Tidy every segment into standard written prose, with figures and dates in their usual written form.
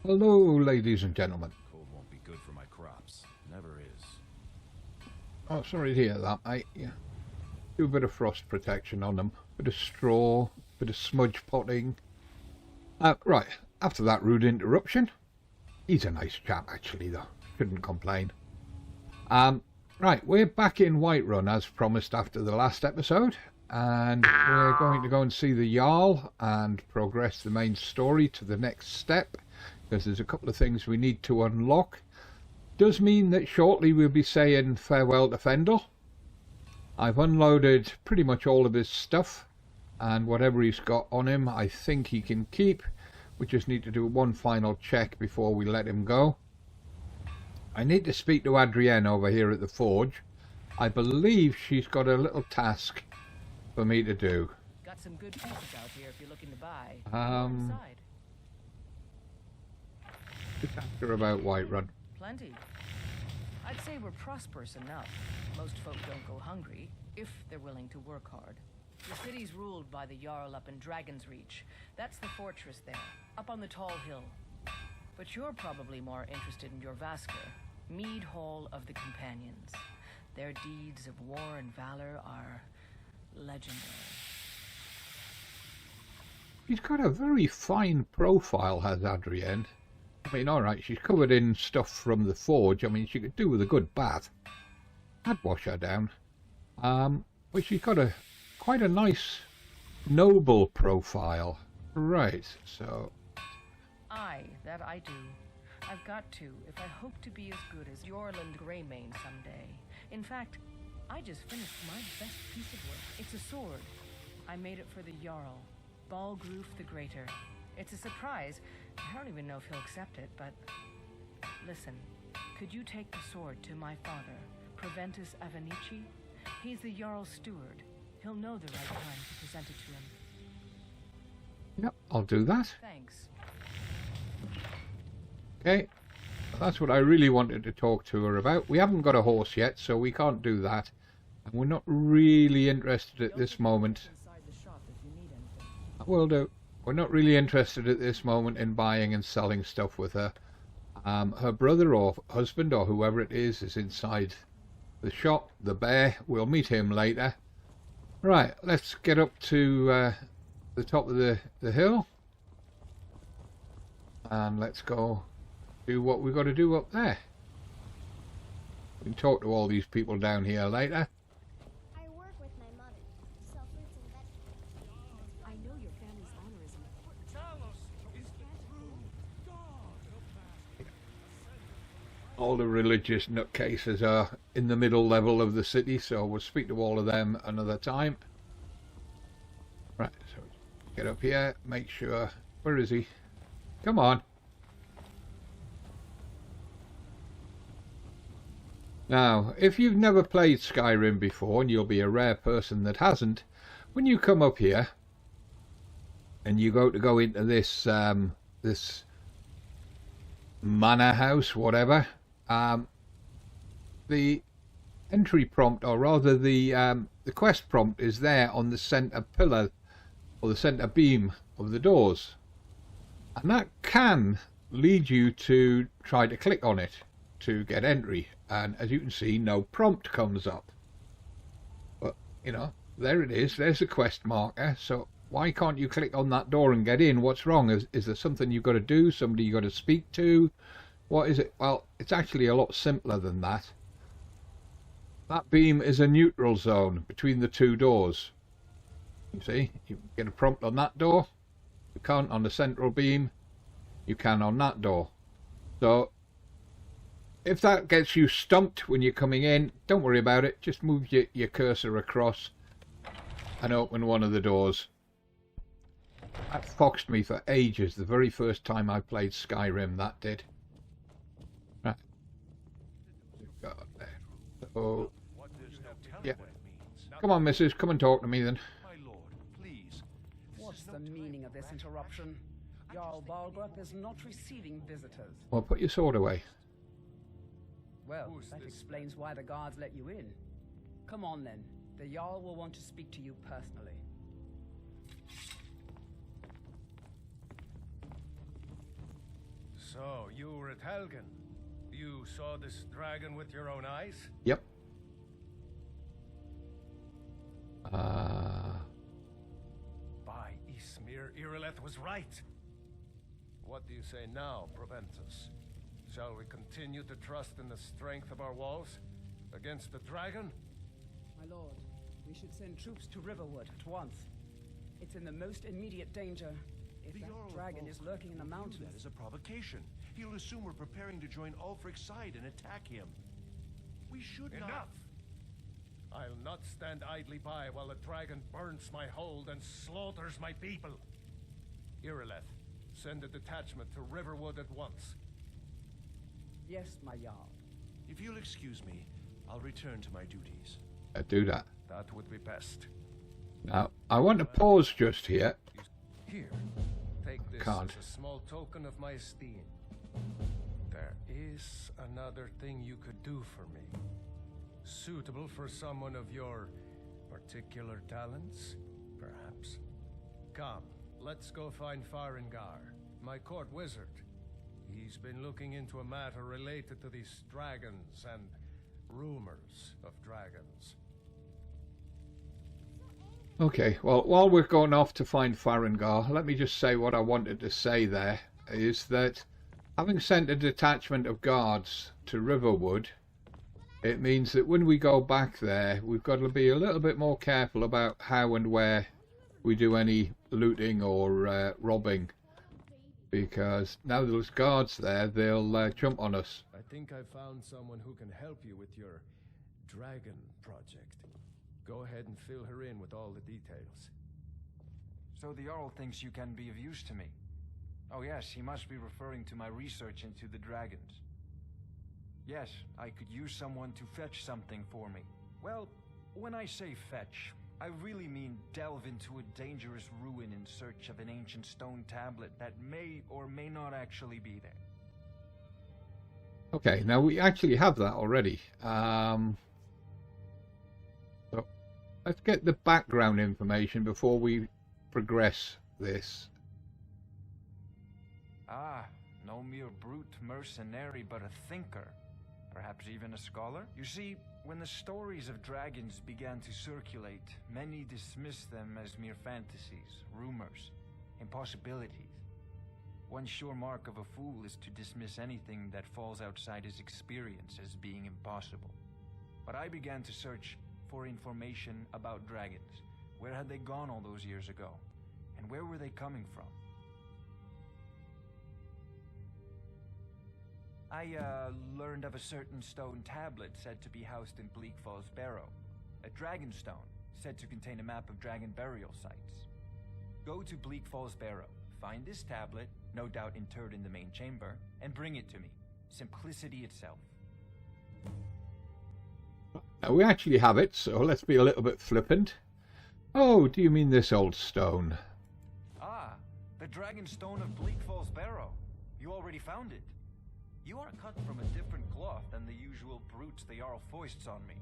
Hello, ladies and gentlemen. Cold won't be good for my crops. Never is. Oh, sorry to hear that, mate. Yeah. Do a bit of frost protection on them. Bit of straw, bit of smudge potting. Right, after that rude interruption. He's a nice chap, actually, though. Couldn't complain. Right, we're back in Whiterun, as promised after the last episode. And we're going to go and see the Jarl and progress the main story to the next step. Because there's a couple of things we need to unlock. Does mean that shortly we'll be saying farewell to Faendal. I've unloaded pretty much all of his stuff, and whatever he's got on him I think he can keep. We just need to do one final check before we let him go. I need to speak to Adrienne over here at the forge. I believe she's got a little task for me to do. Got some good pieces out here if you're looking to buy. Just ask her about Whiterun. Plenty. I'd say we're prosperous enough. Most folk don't go hungry, if they're willing to work hard. The city's ruled by the Jarl up in Dragonsreach. That's the fortress there, up on the tall hill. But you're probably more interested in your Vasker, Mead Hall of the Companions. Their deeds of war and valor are legendary. She's got a very fine profile, has Adrienne. I mean, alright, she's covered in stuff from the forge. I mean, she could do with a good bath. I'd wash her down. But she's got quite a nice, noble profile. Right, so... Aye, that I do. I've got to, if I hope to be as good as Yorland Greymane someday. In fact, I just finished my best piece of work. It's a sword. I made it for the Jarl, Balgruf the Greater. It's a surprise. I don't even know if he'll accept it, but... Listen, could you take the sword to my father, Proventur Avenicci? He's the Jarl's steward. He'll know the right time to present it to him. Yep, I'll do that. Thanks. Okay, that's what I really wanted to talk to her about. We haven't got a horse yet, so we can't do that. And we're not really interested at this moment. I will do. We're not really interested at this moment in buying and selling stuff with her. Her brother or husband or whoever it is inside the shop, the bear. We'll meet him later. Right, let's get up to the top of the hill. And let's go do what we've got to do up there. We can talk to all these people down here later. I work with my mother. Sell fruits and vegetables. I know your family's honor is important. All the religious nutcases are in the middle level of the city, so we'll speak to all of them another time. Right, so get up here, make sure... Where is he? Come on. Now, if you've never played Skyrim before, and you'll be a rare person that hasn't, when you come up here and you go into this this manor house, whatever, the entry prompt, or rather the quest prompt, is there on the center pillar or the center beam of the doors. And that can lead you to try to click on it to get entry. And as you can see, no prompt comes up. But, you know, there it is. There's the quest marker. So why can't you click on that door and get in? What's wrong? Is there something you've got to do? Somebody you've got to speak to? What is it? Well, it's actually a lot simpler than that. That beam is a neutral zone between the two doors. You see, you get a prompt on that door. You can't on the central beam. You can on that door. So if that gets you stumped when you're coming in, don't worry about it. Just move your cursor across and open one of the doors. That foxed me for ages. The very first time I played Skyrim, that did. Right. So, yeah. Come on, missus. Come and talk to me then. What's the meaning of this interruption? Jarl Balgruf is not receiving visitors. Well, put your sword away. Well, that explains why the guards let you in. Come on then. The Jarl will want to speak to you personally. So So, you were at Helgen. You saw this dragon with your own eyes? Yep. By Ismir, Irileth was right. What do you say now, Proventus? Shall we continue to trust in the strength of our walls against the dragon? My lord, we should send troops to Riverwood at once. It's in the most immediate danger. If The that Jarl dragon is lurking in the will view mountains. that as a provocation. He'll assume we're preparing to join Ulfric's side and attack him. We should not... Enough! I'll not stand idly by while the dragon burns my hold and slaughters my people. Irileth, send a detachment to Riverwood at once. Yes, my Jarl. If you'll excuse me, I'll return to my duties. Do that. That would be best. Now, I want to pause just here. Here, take this Can't. as a small token of my esteem. There is another thing you could do for me. Suitable for someone of your particular talents, perhaps. Come, let's go find Farengar, my court wizard. He's been looking into a matter related to these dragons and rumors of dragons. Okay, well, while we're going off to find Farengar, let me just say what I wanted to say there, is that having sent a detachment of guards to Riverwood, it means that when we go back there, we've got to be a little bit more careful about how and where we do any looting or robbing, because now there's guards there, they'll jump on us. I think I found someone who can help you with your dragon project. Go ahead and fill her in with all the details. So the Jarl thinks you can be of use to me. Oh yes, he must be referring to my research into the dragons. Yes, I could use someone to fetch something for me. Well, when I say fetch, I really mean delve into a dangerous ruin in search of an ancient stone tablet that may or may not actually be there. Okay, now we actually have that already. So let's get the background information before we progress this. Ah, no mere brute mercenary, but a thinker. Perhaps even a scholar? You see, when the stories of dragons began to circulate, many dismissed them as mere fantasies, rumors, impossibilities. One sure mark of a fool is to dismiss anything that falls outside his experience as being impossible. But I began to search for information about dragons. Where had they gone all those years ago? And where were they coming from? I learned of a certain stone tablet said to be housed in Bleak Falls Barrow. A dragon stone, said to contain a map of dragon burial sites. Go to Bleak Falls Barrow, find this tablet, no doubt interred in the main chamber, and bring it to me. Simplicity itself. Now we actually have it, so let's be a little bit flippant. Oh, do you mean this old stone? Ah, the dragon stone of Bleak Falls Barrow. You already found it. You are cut from a different cloth than the usual brutes the Jarl foists on me.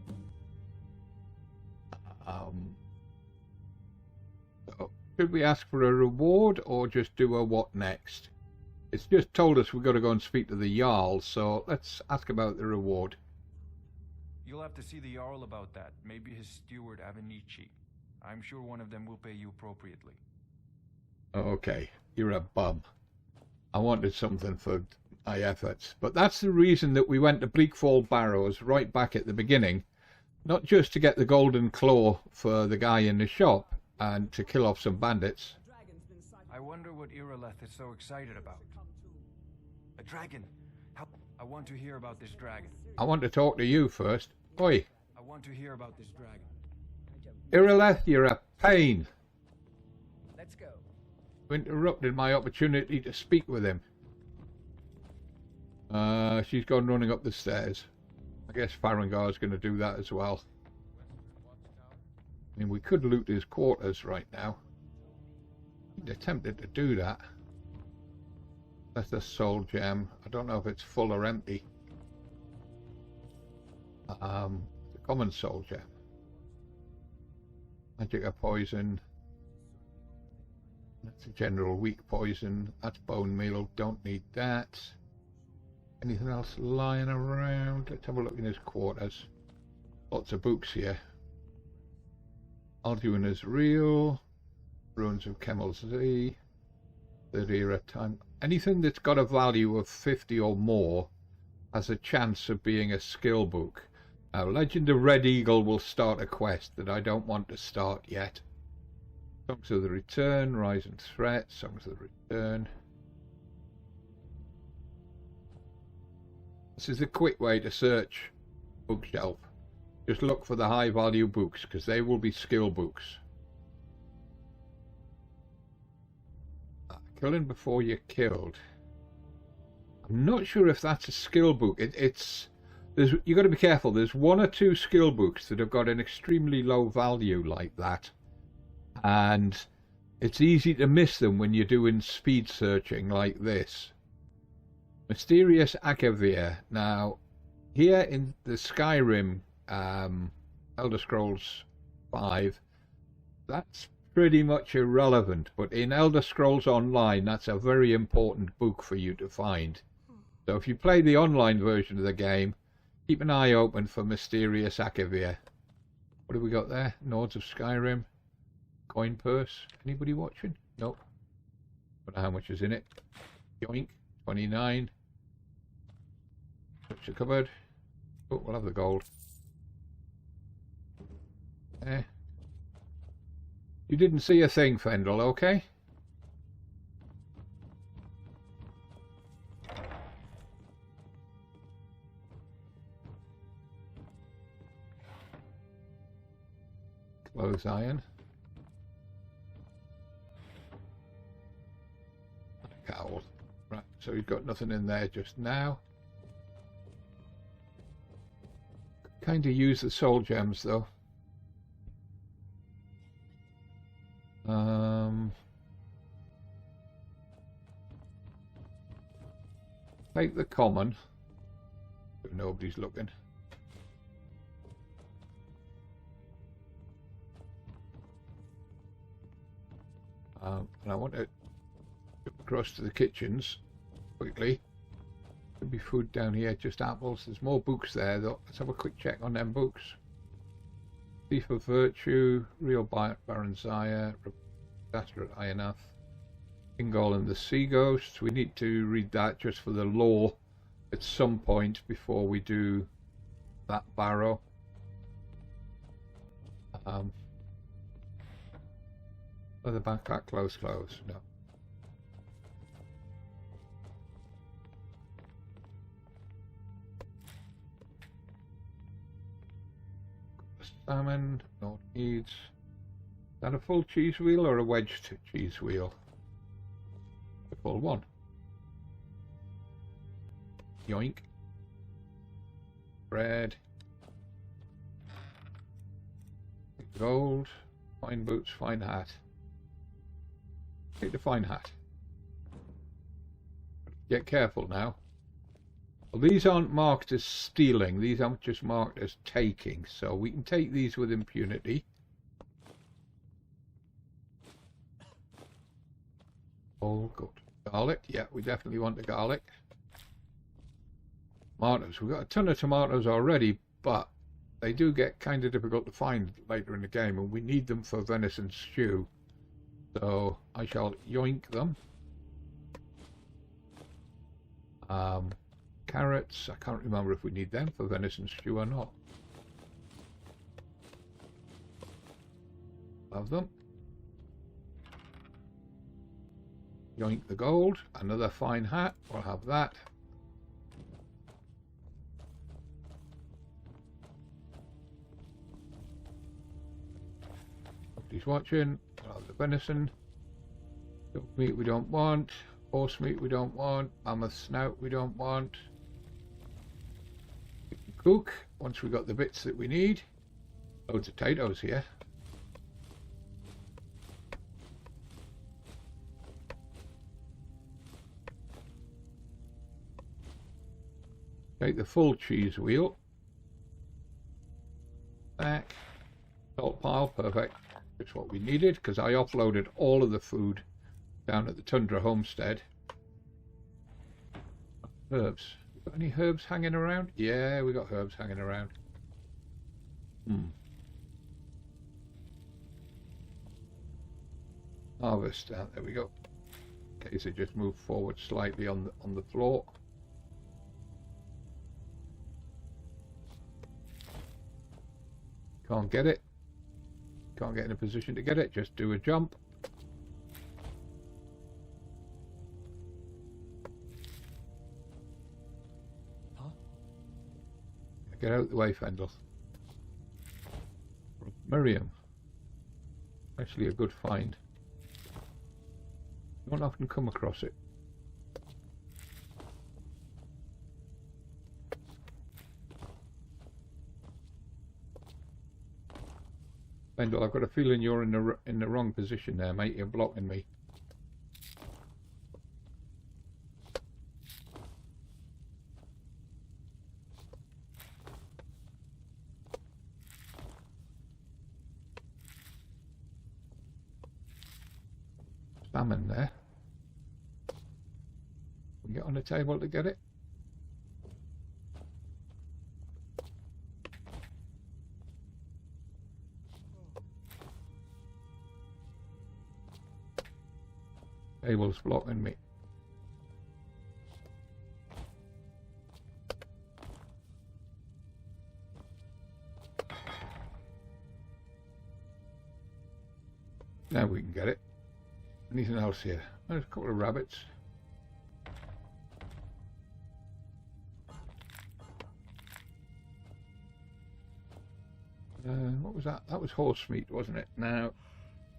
So should we ask for a reward or just do a what next? It's just told us we've got to go and speak to the Jarl, so let's ask about the reward. You'll have to see the Jarl about that. Maybe his steward Avenicci. I'm sure one of them will pay you appropriately. Okay, you're a bum. I wanted something for my efforts. But that's the reason that we went to Bleakfall Barrows right back at the beginning. Not just to get the golden claw for the guy in the shop and to kill off some bandits. I wonder what Irileth is so excited about. A dragon! How? I want to hear about this dragon. I want to talk to you first. Oi, I want to hear about this dragon. Irileth, you're a pain. Let's go. You interrupted my opportunity to speak with him. She's gone running up the stairs. I guess Farengar's going to do that as well. I mean, we could loot his quarters right now. He attempted to do that. That's a soul gem. I don't know if it's full or empty. The common soul gem. Magic of poison. That's a general weak poison. That's bone meal. Don't need that. Anything else lying around? Let's have a look in his quarters. Lots of books here. Alduin is real. Ruins of Kemmel Z. Third era time. Anything that's got a value of 50 or more has a chance of being a skill book. Now, Legend of Red Eagle will start a quest that I don't want to start yet. Songs of the Return, Rise and Threat, Songs of the Return. This is a quick way to search bookshelf. Just look for the high value books because they will be skill books. Killing before you're killed. I'm not sure if that's a skill book. You've got to be careful. There's one or two skill books that have got an extremely low value like that. And it's easy to miss them when you're doing speed searching like this. Mysterious Akavir. Now, here in the Skyrim Elder Scrolls 5, that's pretty much irrelevant, but in Elder Scrolls Online, that's a very important book for you to find. So if you play the online version of the game, keep an eye open for Mysterious Akavir. What have we got there? Nords of Skyrim. Coin purse. Anybody watching? Nope. Don't know how much is in it. Yoink. 29. Touch the cupboard. Oh, we'll have the gold. There. You didn't see a thing, Faendal, okay? Close iron. Cowl. Right, so you've got nothing in there just now. Kind of use the soul gems though. Take the common if nobody's looking. And I want to go across to the kitchens quickly. Could be food down here, just apples. There's more books there though. Let's have a quick check on them books. Thief of Virtue, Real Baron Zaya, Disaster at Ionath, Ingol and the Sea Ghosts. We need to read that just for the lore at some point before we do that barrow. The backpack, close. No. Salmon, no needs. Is that a full cheese wheel or a wedged cheese wheel? A full one. Yoink. Bread. Gold. Fine boots, fine hat. Take the fine hat. Get careful now. Well, these aren't marked as stealing, these are just marked as taking, so we can take these with impunity. All good. Garlic, yeah, we definitely want the garlic. Tomatoes, we've got a ton of tomatoes already, but they do get kind of difficult to find later in the game, and we need them for venison stew. So I shall yoink them. Carrots, I can't remember if we need them for venison stew or not. Love them. Yoink the gold, another fine hat, we'll have that. Nobody's watching. We'll have the venison. Dog meat we don't want. Horse meat we don't want. Mammoth snout we don't want. We can cook once we've got the bits that we need. Loads of potatoes here. Take the full cheese wheel. Back. Salt pile, perfect. That's what we needed, because I offloaded all of the food down at the Tundra Homestead. Herbs. Got any herbs hanging around? Yeah, we got herbs hanging around. Harvest. There we go. Okay, so just move forward slightly on the floor. Can't get it. Can't get in a position to get it. Just do a jump. Huh? Get out of the way, Faendal. Miriam. Actually a good find. You don't often come across it. Faendal, I've got a feeling you're in the wrong position there, mate. You're blocking me. Salmon there. We get on the table to get it. Table's blocking me. Now we can get it. Anything else here? There's a couple of rabbits. What was that? That was horse meat, wasn't it? Now,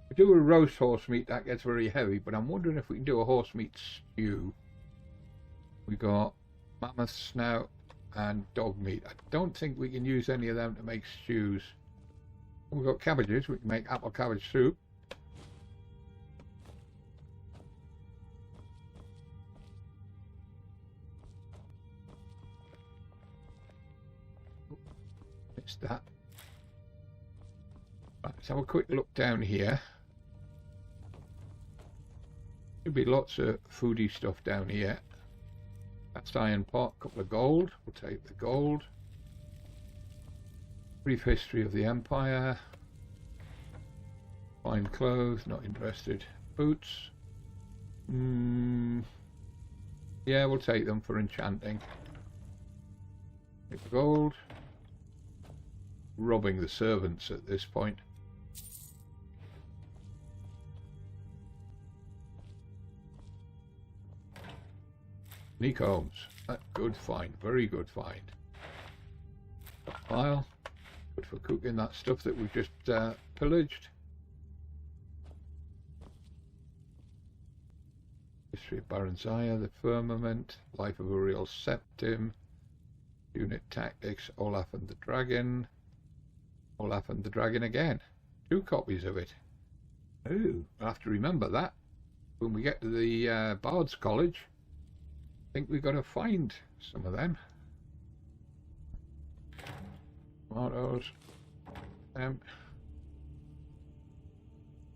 if we do a roast horse meat, that gets very heavy, but I'm wondering if we can do a horse meat stew. We got mammoth snout and dog meat. I don't think we can use any of them to make stews. We've got cabbages. We can make apple cabbage soup. Missed that. Right, let's have a quick look down here. There'll be lots of foodie stuff down here. That's iron pot, couple of gold. We'll take the gold. Brief history of the Empire. Fine clothes, not interested. Boots. Yeah, we'll take them for enchanting. Take the gold. Robbing the servants at this point. Honeycombs. Good find. Very good find. Pile. Good for cooking that stuff that we've just pillaged. History of Baron Zaya, the Firmament, Life of a Real Septim, Unit Tactics, Olaf and the Dragon. Olaf and the Dragon again. 2 copies of it. Ooh, I'll have to remember that. When we get to the Bard's College, I think we've got to find some of them. Tomatoes.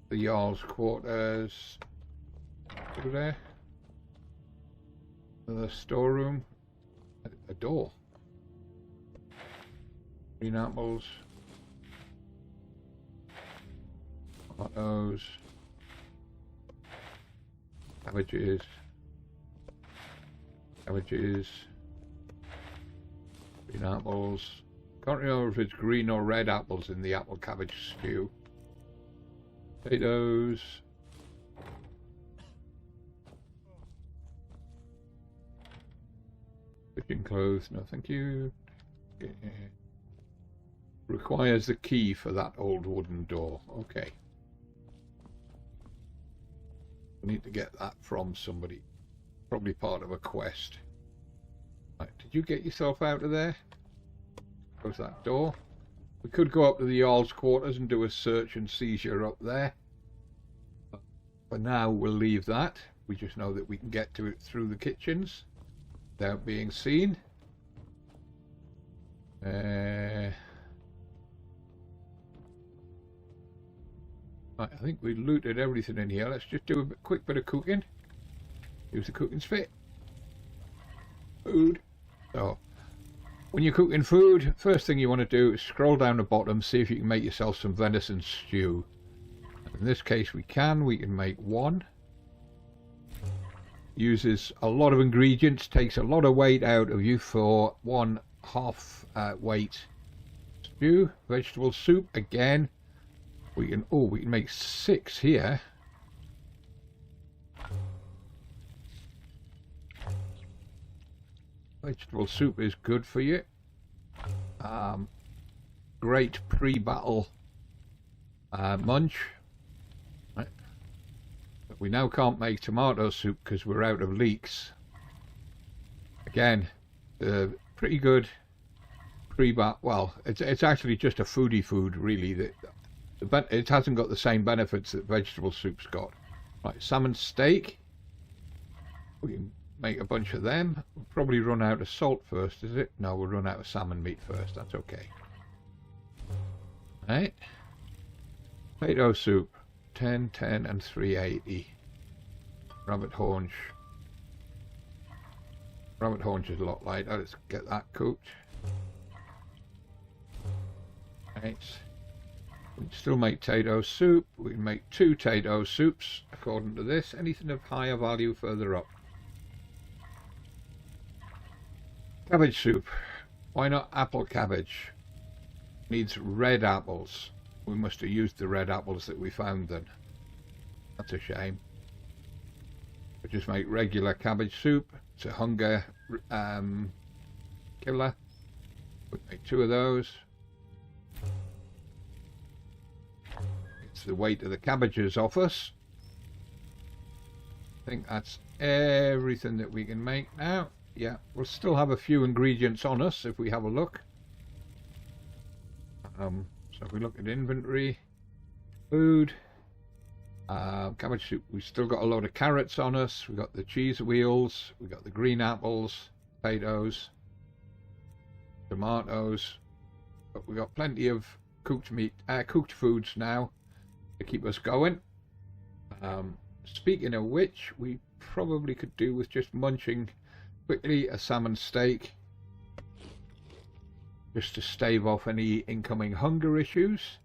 The Jarl's quarters. Through there. The storeroom. A door. Green apples. Tomatoes. Cabbages. Cabbages. Green apples. Can't remember if it's green or red apples in the apple cabbage stew. Potatoes. Fishing clothes, no thank you. Yeah. Requires the key for that old wooden door. Okay. We need to get that from somebody. Probably part of a quest. Right, did you get yourself out of there? Close that door. We could go up to the Jarl's quarters and do a search and seizure up there. But for now, we'll leave that. We just know that we can get to it through the kitchens without being seen. Right, I think we looted everything in here. Let's just do a quick bit of cooking. Use the cooking spit. Food. So, when you're cooking food, first thing you want to do is scroll down the bottom, see if you can make yourself some venison stew. In this case we can make one. Uses a lot of ingredients, takes a lot of weight out of you for one half weight stew. Vegetable soup again. We can make 6 here. Vegetable soup is good for you. Great pre-battle munch. Right. But we now can't make tomato soup because we're out of leeks. Again, pretty good pre-battle. Well, it's actually just a foodie food, really. It hasn't got the same benefits that vegetable soup's got. Right, salmon steak. We can make a bunch of them. We'll probably run out of salt first, is it? No, we'll run out of salmon meat first. That's okay. Right. Potato soup. 10, 10 and 380. Rabbit haunch. Rabbit haunch is a lot lighter. Let's get that cooked. Right. We can still make potato soup. We can make 2 potato soups according to this. Anything of higher value further up. Cabbage soup. Why not apple cabbage? Needs red apples. We must have used the red apples that we found then. That's a shame. We'll just make regular cabbage soup. It's a hunger killer. We'll make 2 of those. It's the weight of the cabbages off us. I think that's everything that we can make now. Yeah, we'll still have a few ingredients on us if we have a look. So if we look at inventory, food, cabbage soup, we've still got a load of carrots on us. We've got the cheese wheels, we've got the green apples, potatoes, tomatoes, but we've got plenty of cooked foods now to keep us going. Speaking of which, we probably could do with just munching quickly a salmon steak, just to stave off any incoming hunger issues.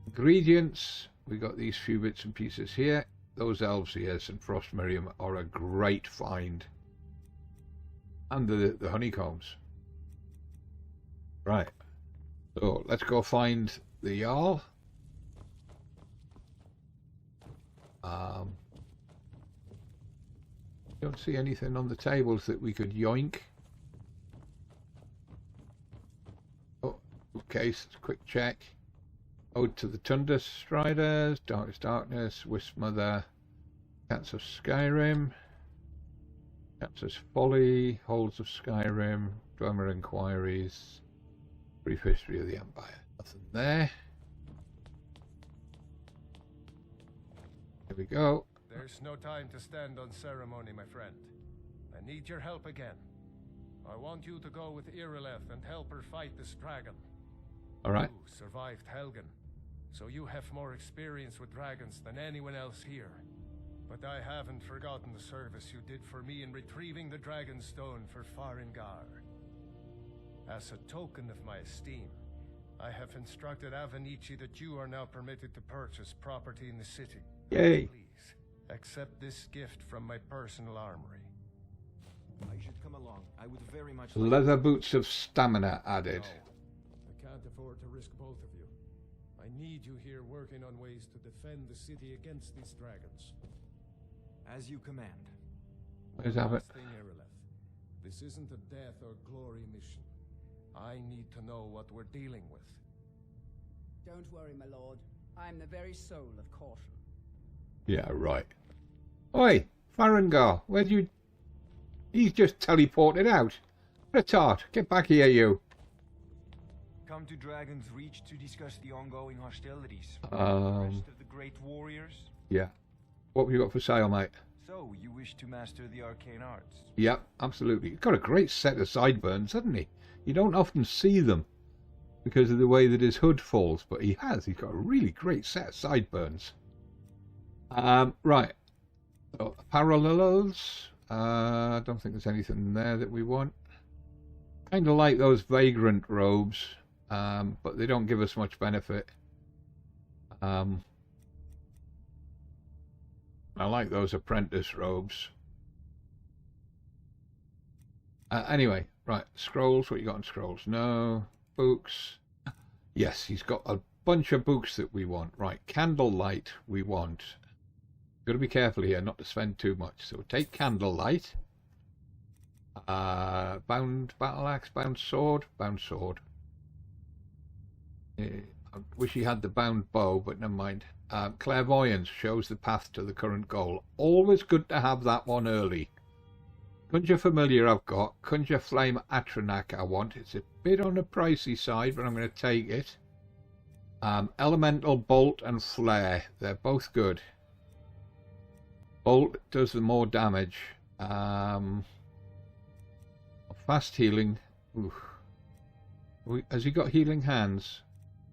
Ingredients, we got these few bits and pieces here. Those elves ears and frost miriam are a great find, and the honeycombs. Right, so let's go find the Jarl. Don't see anything on the tables that we could yoink. Oh, okay, so quick check. Ode to the Tundra Striders, Darkest Darkness, Wisp Mother, Cats of Skyrim, Cats Folly, Holds of Skyrim, Dwemer Inquiries, Brief History of the Empire. Nothing there. There we go. There's no time to stand on ceremony, my friend. I need your help again. I want you to go with Irileth and help her fight this dragon. Alright. You survived Helgen, so you have more experience with dragons than anyone else here. But I haven't forgotten the service you did for me in retrieving the dragon stone for Farengar. As a token of my esteem, I have instructed Avenicci that you are now permitted to purchase property in the city. Yay! Please, accept this gift from my personal armory. I should come along. I would very much Leather boots of stamina added. No, I can't afford to risk both of you. I need you here working on ways to defend the city against these dragons. As you command. Where's Abbott? Last thing, Irileth. This isn't a death or glory mission. I need to know what we're dealing with. Don't worry, my lord. I'm the very soul of caution. Yeah, right. Oi, Farengar, where'd you... He's just teleported out. What a tart. Get back here, you. Come to Dragonsreach to discuss the ongoing hostilities. The rest of the great warriors. Yeah. What have you got for sale, mate? So, you wish to master the arcane arts? Yep, absolutely. He's got a great set of sideburns, hasn't he? You don't often see them because of the way that his hood falls, but he has. He's got a really great set of sideburns. Right. So, parallels. I don't think there's anything there that we want. Kind of like those vagrant robes, but they don't give us much benefit. I like those apprentice robes. Anyway, right, scrolls, what you got on scrolls? No. Books. Yes, he's got a bunch of books that we want. Right, candlelight we want. Got to be careful here not to spend too much. So take candlelight. Bound battle axe, bound sword, bound sword. I wish he had the bound bow, but never mind. Clairvoyance shows the path to the current goal. Always good to have that one early. Conjure Familiar I've got. Conjure Flame Atronak I want. It's a bit on the pricey side, but I'm going to take it. Elemental Bolt and Flare. They're both good. Bolt does the more damage. Fast healing. Ooh. Has he got healing hands?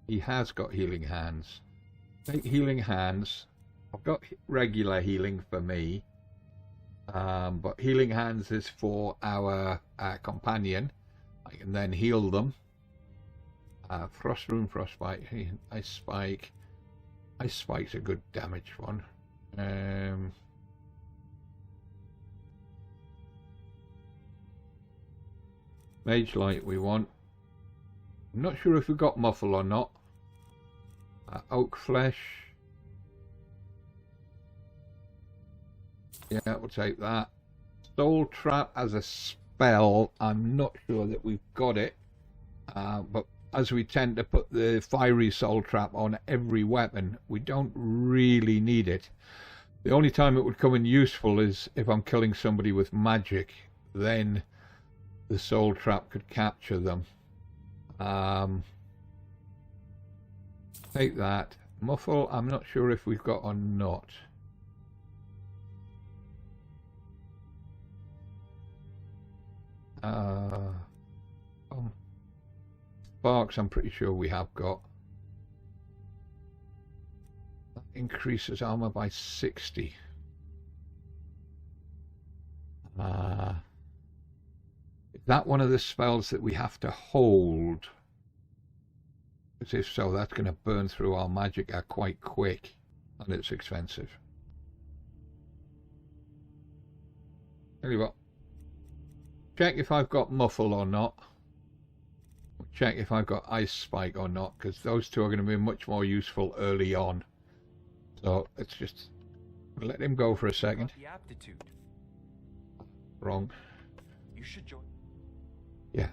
He has got healing hands. Take healing hands. I've got regular healing for me. But healing hands is for our companion. I can then heal them. Frost Rune, Frostbite, Ice Spike. Ice Spike's a good damage one. Mage Light we want. I'm not sure if we got Muffle or not. Oak Flesh. Yeah, we'll take that. Soul Trap as a spell. I'm not sure that we've got it. But as we tend to put the Fiery Soul Trap on every weapon, we don't really need it. The only time it would come in useful is if I'm killing somebody with magic. Then the Soul Trap could capture them. Take that. Muffle, I'm not sure if we've got or not. Sparks, I'm pretty sure we have got. That increases armor by 60. Is that one of the spells that we have to hold? Because if so, that's going to burn through our magic quite quick, and it's expensive. Tell you what, check if I've got Muffle or not. Check if I've got Ice Spike or not, because those two are going to be much more useful early on. So let's just let him go for a second. The aptitude. Wrong. You should join. Yeah,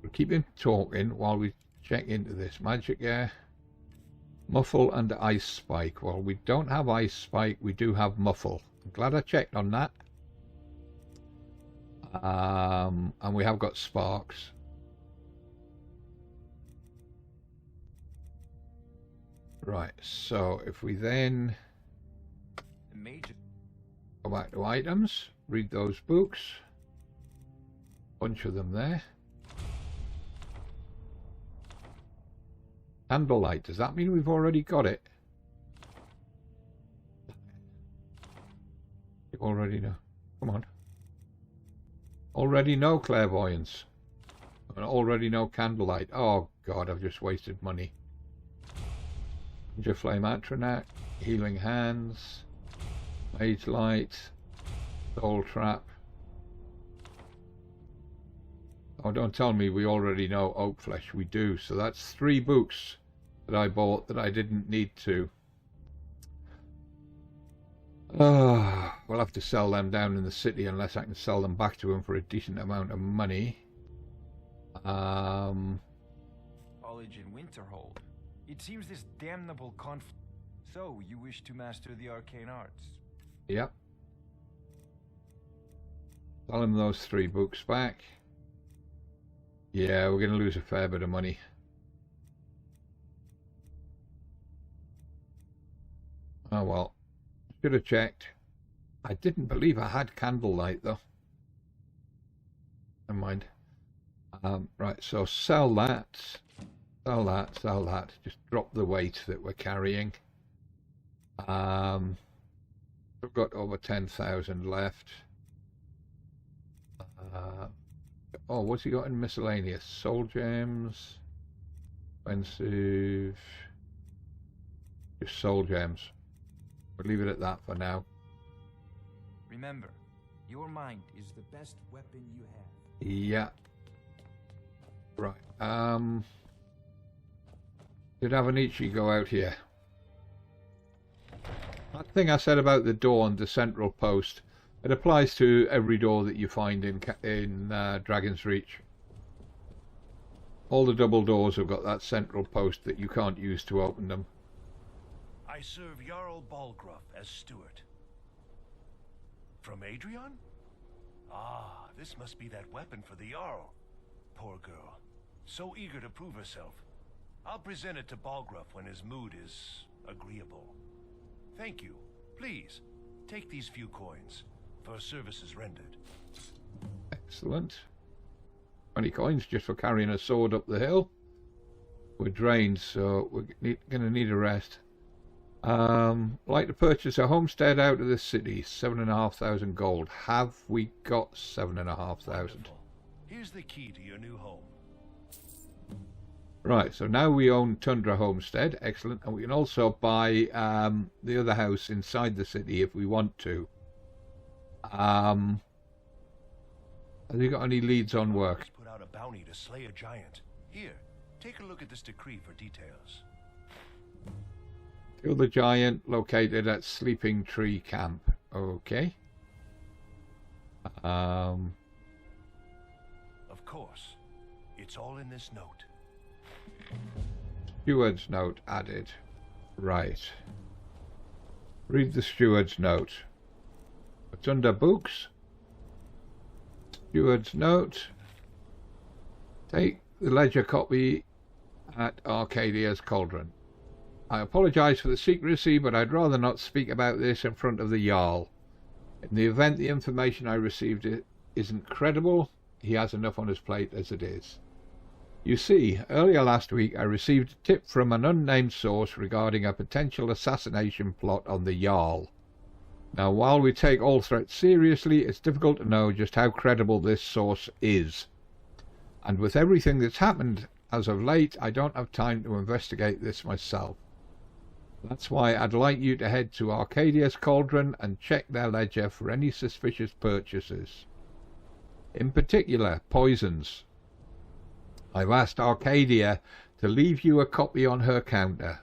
we'll keep him talking while we check into this. Magic air, Muffle and Ice Spike. Well, we don't have Ice Spike, we do have Muffle. I'm glad I checked on that. And we have got Sparks. Right, so if we then go back to items, read those books, bunch of them there. Candlelight, does that mean we've already got it? You already know. Come on. Already know clairvoyance. And already know candlelight. Oh god, I've just wasted money. Conjure Flame Atronak, Healing Hands, Mage Light, Soul Trap. Oh, don't tell me we already know Oak Flesh. We do. So that's 3 books that I bought that I didn't need to. We'll have to sell them down in the city unless I can sell them back to him for a decent amount of money. College in Winterhold. It seems this damnable conflict. So, you wish to master the arcane arts? Yep. Sell him those 3 books back. Yeah, we're going to lose a fair bit of money. Oh well. Should have checked. I didn't believe I had candlelight though. Never mind. Right, so sell that. Sell that, sell that. Just drop the weight that we're carrying. We've got over 10,000 left. Oh, what's he got in miscellaneous? Soul gems. Expensive. Just soul gems. We'll leave it at that for now. Remember, your mind is the best weapon you have. Yeah. Right. Did Avenicci go out here? That thing I said about the door and the central post, it applies to every door that you find in Dragonsreach. All the double doors have got that central post that you can't use to open them. I serve Jarl Balgruf as steward. From Adrienne? Ah, this must be that weapon for the Jarl. Poor girl. So eager to prove herself. I'll present it to Balgruf when his mood is agreeable. Thank you. Please, take these few coins for services rendered. Excellent. 20 coins just for carrying a sword up the hill. We're drained, so we're going to need a rest. Like to purchase a homestead out of the city, 7,500 gold. Have we got 7,500? Wonderful. Here's the key to your new home. Right, so now we own Tundra Homestead. Excellent. And we can also buy the other house inside the city if we want to. Have you got any leads on work? Put out a bounty to slay a giant. Here, take a look at this decree for details. Kill the giant located at Sleeping Tree Camp. Okay. Of course. It's all in this note. Steward's note added. Right. Read the steward's note. It's under books. Steward's note. Take the ledger copy at Arcadia's Cauldron. I apologise for the secrecy, but I'd rather not speak about this in front of the Jarl. In the event the information I received isn't credible, he has enough on his plate as it is. You see, earlier last week I received a tip from an unnamed source regarding a potential assassination plot on the Jarl. Now, while we take all threats seriously, it's difficult to know just how credible this source is. And with everything that's happened as of late, I don't have time to investigate this myself. That's why I'd like you to head to Arcadia's Cauldron and check their ledger for any suspicious purchases. In particular, poisons. I've asked Arcadia to leave you a copy on her counter.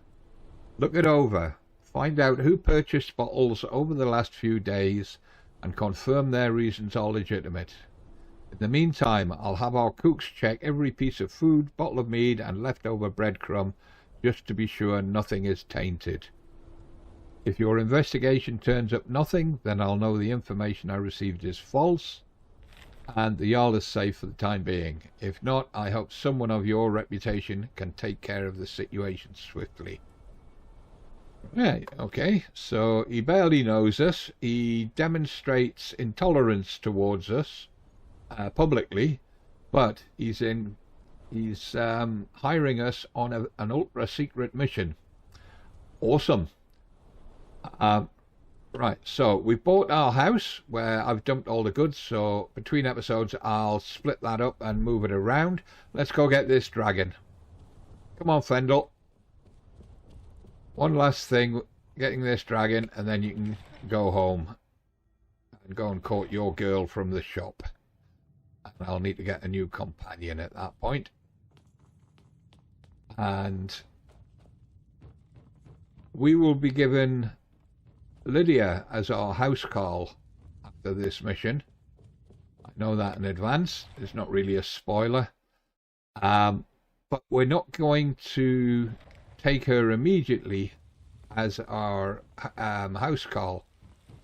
Look it over, find out who purchased bottles over the last few days, and confirm their reasons are legitimate. In the meantime, I'll have our cooks check every piece of food, bottle of mead, and leftover breadcrumb, just to be sure nothing is tainted. If your investigation turns up nothing, then I'll know the information I received is false, and the Jarl is safe for the time being. If not, I hope someone of your reputation can take care of the situation swiftly. Right, okay, so he barely knows us. He demonstrates intolerance towards us publicly, but he's hiring us on an ultra-secret mission. Awesome. Right, so we've bought our house where I've dumped all the goods, so between episodes I'll split that up and move it around. Let's go get this dragon. Come on, Faendal. One last thing, getting this dragon, and then you can go home and go and court your girl from the shop. And I'll need to get a new companion at that point. And we will be given Lydia as our housecarl after this mission. I know that in advance. It's not really a spoiler. But we're not going to take her immediately as our housecarl.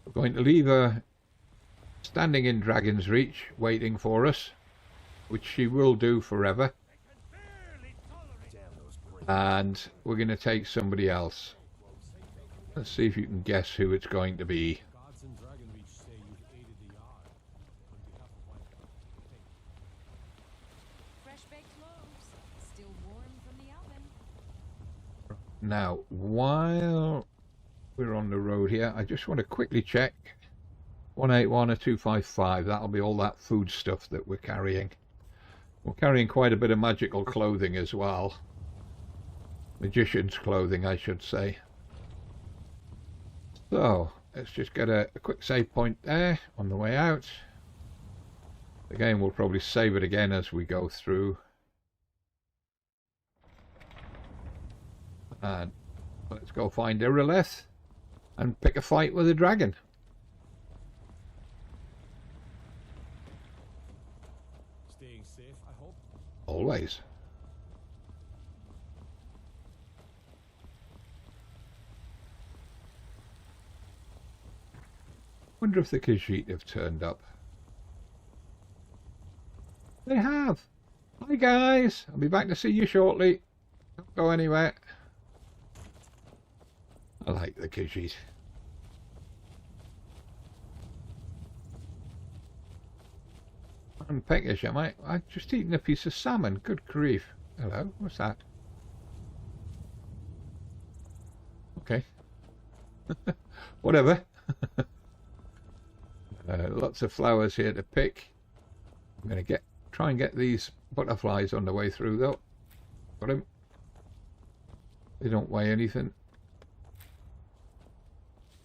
We're going to leave her standing in Dragonsreach waiting for us, which she will do forever. And we're going to take somebody else. Let's see if you can guess who it's going to be. Now, while we're on the road here, I just want to quickly check 181 or 255. That'll be all that food stuff that we're carrying. We're carrying quite a bit of magical clothing as well. Magician's clothing, I should say. So, let's just get a quick save point there on the way out. Again, we'll probably save it again as we go through. And let's go find Irileth and pick a fight with a dragon. Staying safe, I hope. Always. Wonder if the Khajiit have turned up. They have. Hi guys, I'll be back to see you shortly. Don't go anywhere. I like the Khajiit. I'm peckish, am I? I've just eaten a piece of salmon. Good grief. Hello, what's that? Okay. Whatever. Lots of flowers here to pick. I'm going to try and get these butterflies on the way through though. Got them. They don't weigh anything.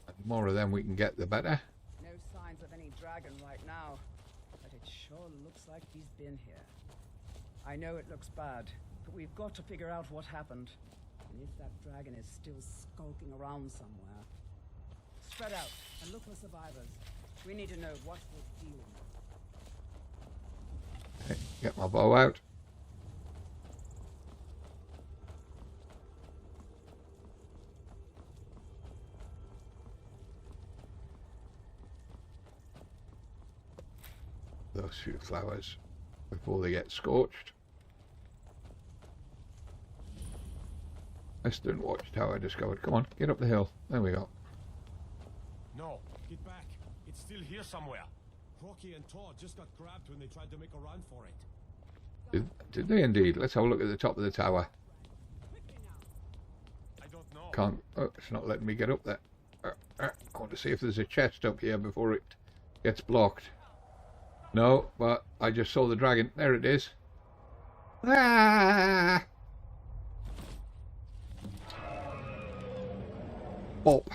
The more of them we can get, the better. No signs of any dragon right now, but it sure looks like he's been here. I know it looks bad, but we've got to figure out what happened. And if that dragon is still skulking around somewhere. Spread out and look for survivors. We need to know what we're dealing with. Okay, get my bow out. Those few flowers before they get scorched. Western watchtower discovered. Come on, get up the hill. There we go. No, get back. It's still here somewhere. Rocky and Todd just got grabbed when they tried to make a run for it. Did they indeed? Let's have a look at the top of the tower. I don't know. Can't. Oh, it's not letting me get up there. I want to see if there's a chest up here before it gets blocked. No, but I just saw the dragon. There it is. Ah! Bop.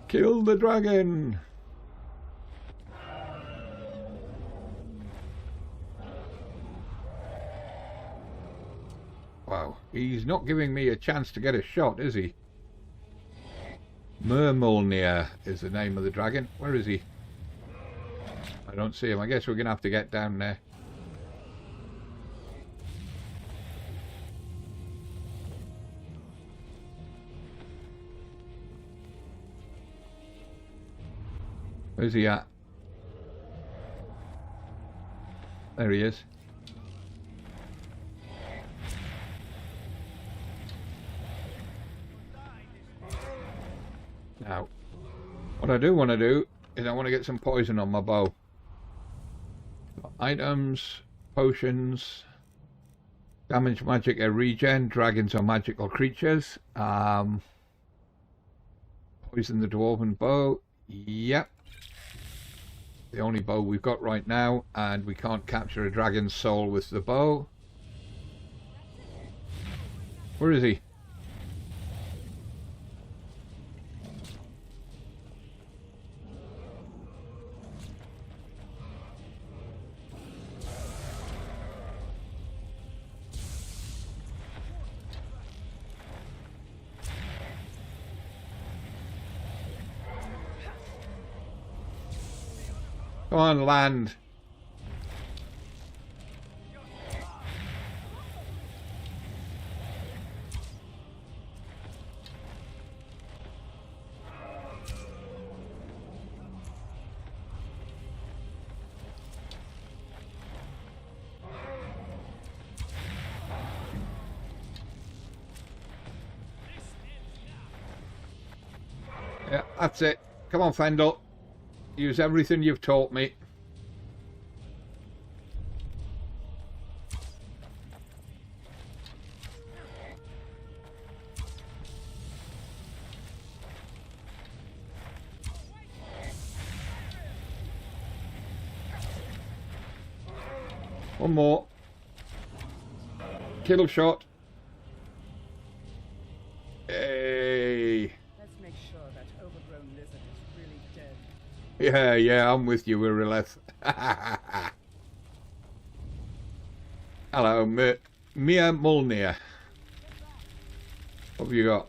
Kill the dragon. Wow, he's not giving me a chance to get a shot, is he? Mirmulnir is the name of the dragon. Where is he? I don't see him. I guess we're going to have to get down there. Where's he at? There he is. Now, what I do want to do is I want to get some poison on my bow. Items, potions, damage, magic, a regen, dragons are magical creatures. Poison the dwarven bow. Yep. The only bow we've got right now, and we can't capture a dragon's soul with the bow. Where is he? Come on, land. Yeah, that's it. Come on, Faendal. Use everything you've taught me. One more. Kill shot. Hey. Let's make sure that overgrown lizard is really dead. Yeah, I'm with you, Irileth. Hello, Mirmulnir. What have you got?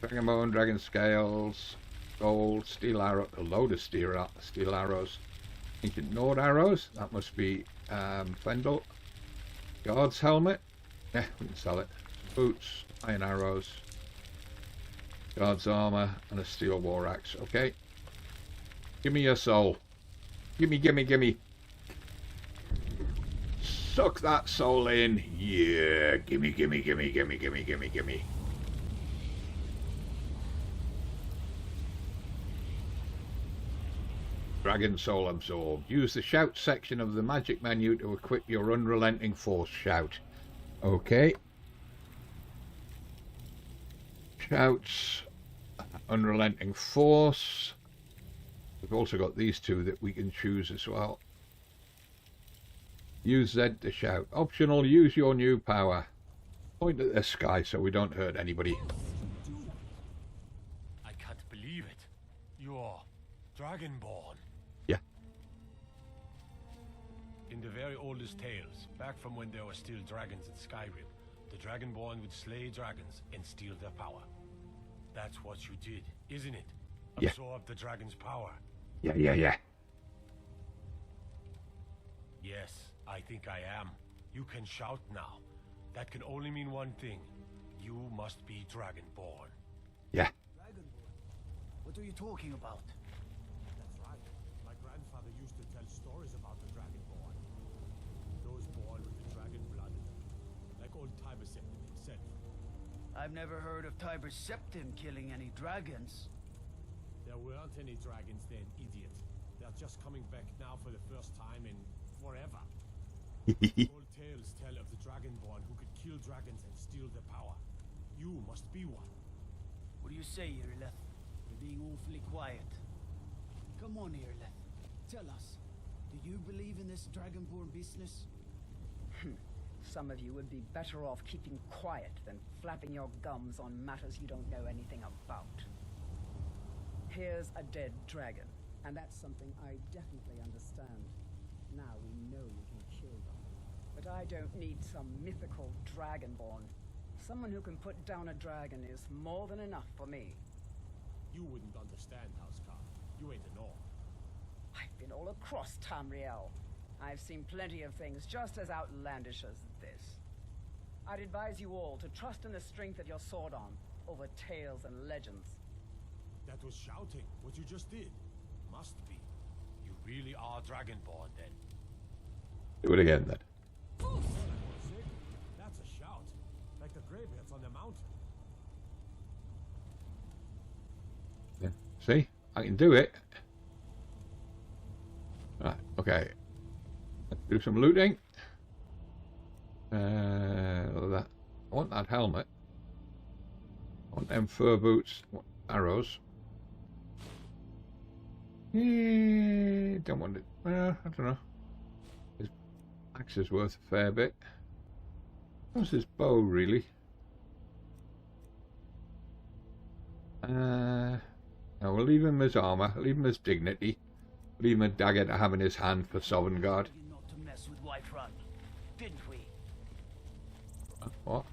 Dragon bone, dragon scales, gold, steel arrow, a load of steel arrows. Ancient Nord arrows. That must be Faendal. Guard's helmet. Yeah, we can sell it. Boots, iron arrows, guard's armor, and a steel war axe. Okay. Give me your soul. Gimme. Suck that soul in. Yeah. Gimme. Dragon soul absorbed. Use the shout section of the magic menu to equip your unrelenting force shout. Okay. Shouts. Unrelenting force. We've also got these two that we can choose as well. Use Z to shout. Optional, use your new power. Point at the sky so we don't hurt anybody. I can't believe it. You're Dragonborn. Yeah. In the very oldest tales, back from when there were still dragons in Skyrim, the Dragonborn would slay dragons and steal their power. That's what you did, isn't it? Yeah. Absorb the dragon's power. Yeah. Yes, I think I am. You can shout now. That can only mean one thing. You must be Dragonborn. Yeah. Dragonborn? What are you talking about? That's right. My grandfather used to tell stories about the Dragonborn. Those born with the dragon blood in them. Like old Tiber said. I've never heard of Tiber Septim killing any dragons. There weren't any dragons then, idiot. They're just coming back now for the first time in forever. Old tales tell of the Dragonborn who could kill dragons and steal their power. You must be one. What do you say, Irileth? You're being awfully quiet. Come on, Irileth. Tell us, do you believe in this Dragonborn business? Some of you would be better off keeping quiet than flapping your gums on matters you don't know anything about. Here's a dead dragon, and that's something I definitely understand. Now we know you can kill them. But I don't need some mythical dragonborn. Someone who can put down a dragon is more than enough for me. You wouldn't understand, Housecar. You ain't a Nord. I've been all across Tamriel. I've seen plenty of things just as outlandish as this. I'd advise you all to trust in the strength of your sword arm over tales and legends. That was shouting, what you just did. Must be. You really are Dragonborn, then. Do it again, then. That's a shout. Like the greybeards on the mountain. Yeah. See? I can do it. Right, okay. Let's do some looting. I want that helmet. I want them fur boots. I want arrows. Don't want it. Well, I don't know. His axe is worth a fair bit. How's his bow, really? No, we'll leave him as armour. Leave him as dignity. Leave him a dagger to have in his hand for Sovngarde. Not to mess with Whiterun, didn't we? What?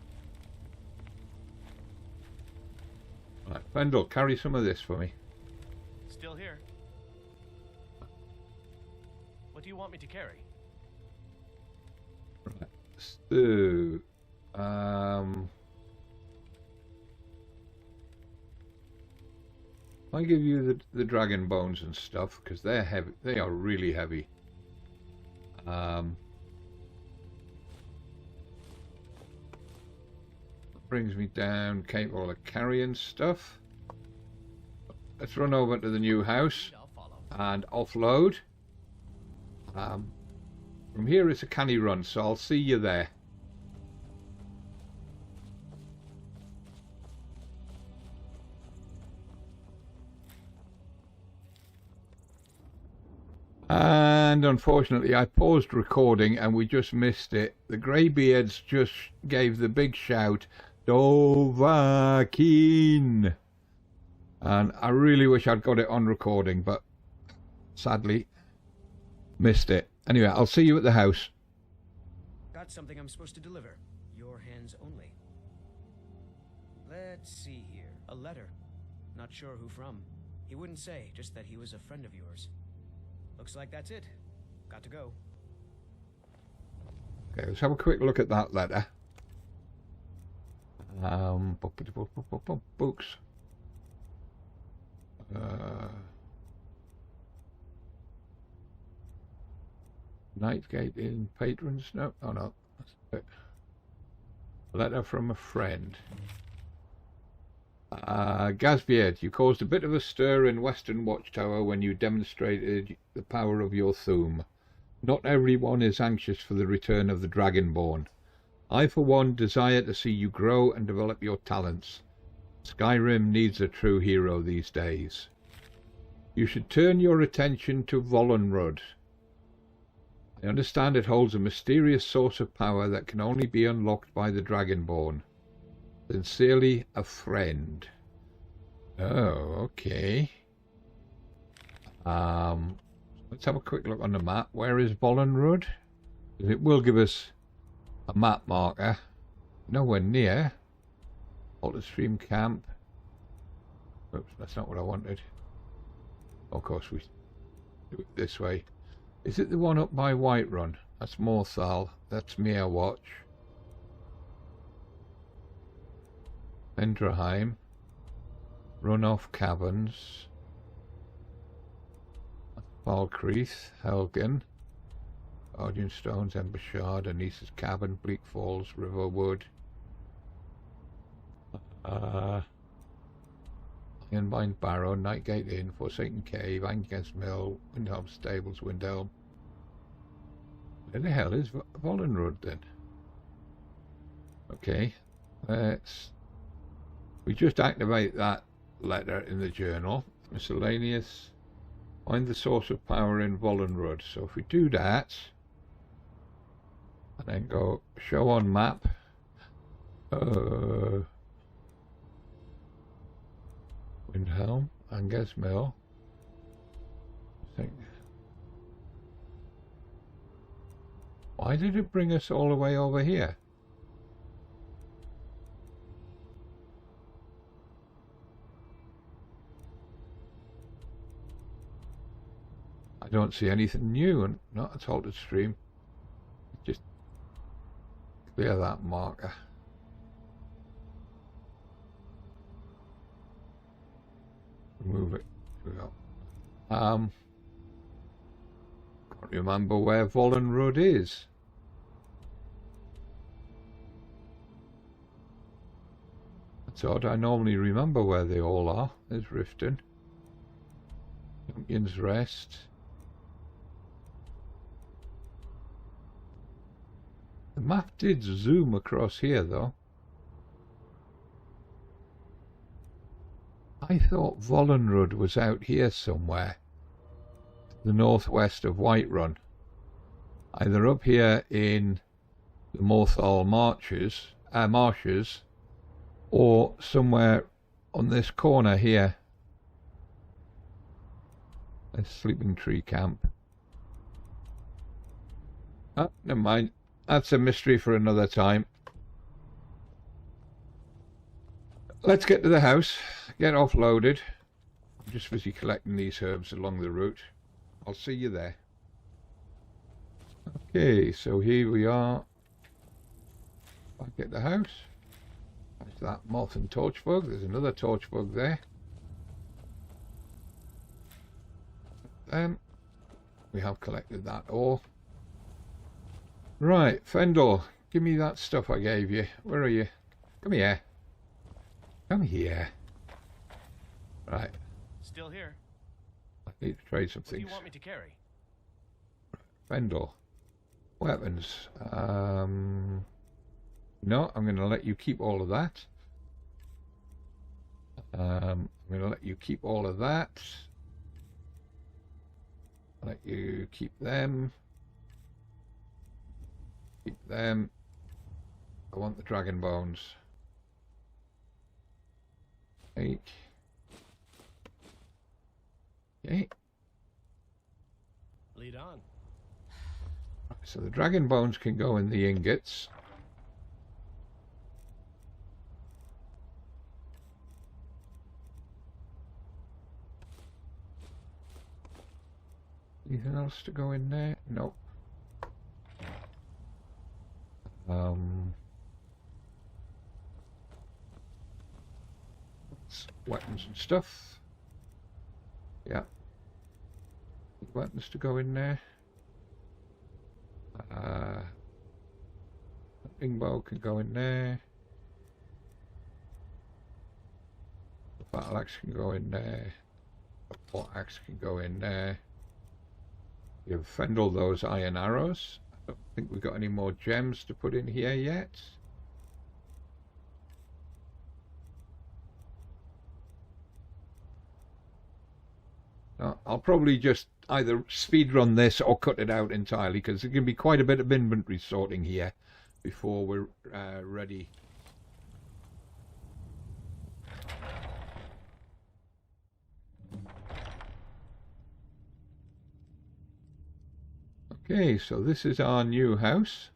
Right, Faendal, carry some of this for me. Still here. What do you want me to carry? Right, so, I give you the dragon bones and stuff because they're heavy. They are really heavy. Brings me down, capable of carrying stuff. Let's run over to the new house and offload. From here it's a canny run, so I'll see you there. And unfortunately, I paused recording and we just missed it. The Greybeards just gave the big shout, Dovahkiin! And I really wish I'd got it on recording, but sadly, missed it. Anyway, I'll see you at the house. Got something I'm supposed to deliver. Your hands only. Let's see here. A letter. Not sure who from. He wouldn't say, just that he was a friend of yours. Looks like that's it. Got to go. Okay, let's have a quick look at that letter. Books. Nightgate in patrons? No, oh no. That's it. Letter from a friend. Gazbeard, you caused a bit of a stir in Western Watchtower when you demonstrated the power of your Thuum. Not everyone is anxious for the return of the Dragonborn. I, for one, desire to see you grow and develop your talents. Skyrim needs a true hero these days. You should turn your attention to Volunruud. I understand it holds a mysterious source of power that can only be unlocked by the Dragonborn. Sincerely, a friend. Oh, okay. Let's have a quick look on the map. Where is Volunruud? It will give us a map marker. Nowhere near. Alter Stream Camp. Oops, that's not what I wanted. Of course, we do it this way. Is it the one up by Whiterun? That's Morthal. That's Meerwatch. Endraheim. Runoff Caverns. Falkreath. Helgen. Guardian Stones. Embershard. Anissa's Cabin. Bleak Falls. Riverwood. Ironbind Barrow, Nightgate Inn, Forsaken Cave, Angus Mill, Windhelm Stables, Windhelm. Where the hell is Volunruud then? Okay, we just activate that letter in the journal. Miscellaneous. Find the source of power in Volunruud. So if we do that, and then go show on map. Windhelm, Angus Mill. Why did it bring us all the way over here? I don't see anything new, and not at Altered Stream. Just clear that marker. Remove it. Here we go. Can't remember where Volunruud is. That's odd. I normally remember where they all are. There's Riften. Champion's Rest. The map did zoom across here though. I thought Volunruud was out here somewhere, the northwest of Whiterun, either up here in the Morthal marshes, or somewhere on this corner here. A sleeping tree camp. Oh, never mind. That's a mystery for another time. Let's get to the house, get offloaded. I'm just busy collecting these herbs along the route. I'll see you there. Okay, so here we are. Back at the house. There's that moth and torchbug. There's another torchbug there. We have collected that ore. Right, Faendal, give me that stuff I gave you. Where are you? Come here. Come here. Right. Still here. I need to trade some What do things. you want me to carry? Faendal. Weapons. No, I'm going to let you keep all of that. I'm going to let you keep all of that. And let you keep them. Keep them. I want the dragon bones. Okay. Okay. Lead on. So the dragon bones can go in the ingots. Anything else to go in there? Nope. Weapons and stuff. Yeah. Weapons to go in there. Hunting bow can go in there. The battle axe can go in there. The pot axe can go in there. Give Faendal those iron arrows. I don't think we've got any more gems to put in here yet. No, I'll probably just either speed run this or cut it out entirely, because there's going to be quite a bit of inventory sorting here before we're ready. Okay, so this is our new house.